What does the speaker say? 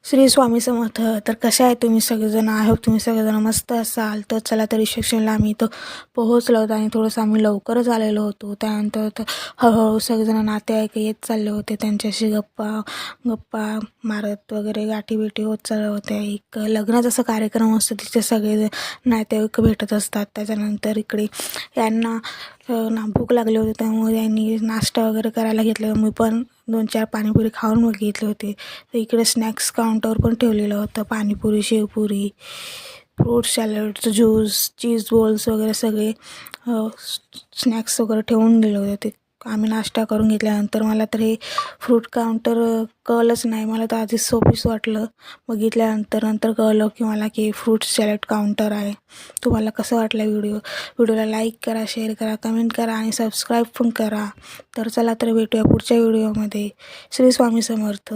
श्री स्वामी समर्थ. तर कशा आहे तुम्ही सगळेजण? आय होप तुम्ही सगळेजण मस्त असाल. तर चला, तर रिसेप्शनला आम्ही इथं पोहोचलो होतो आणि थोडंसं आम्ही लवकरच आलेलो होतो. त्यानंतर हळूहळू सगळेजण नातेवाईक येत चालले होते, त्यांच्याशी गप्पा गप्पा मारत वगैरे गाठीभेटी होत चालल्या होत्या. एक लग्नाचा असा कार्यक्रम असतो, तिथे सगळे नातेवाईक भेटत असतात. त्याच्यानंतर इकडे यांना भूक लागली होती, त्यामुळे यांनी नाश्ता वगैरे करायला घेतलं. मी पण 2-4 पाणीपुरी खाऊन बघितले होते. तर इकडे स्नॅक्स काउंटर पण ठेवलेलं होतं. Panipuri, shevpuri, fruit salad, juice, cheese balls वगैरे सगळे स्नॅक्स वगैरे ठेवून दिले होते. ते आम्ही नाश्ता करून घेतल्यानंतर मला तर हे फ्रूट काउंटर कळलंच नाही. मला तर आधी सोपीच वाटलं. नंतर कळलं की मला की फ्रूट सॅलड काउंटर आहे. तुम्हाला कसं वाटलं व्हिडिओला लाईक करा, शेअर करा, कमेंट करा आणि सबस्क्राईब पण करा. तर चला, तर भेटूया पुढच्या व्हिडिओमध्ये. श्री स्वामी समर्थ.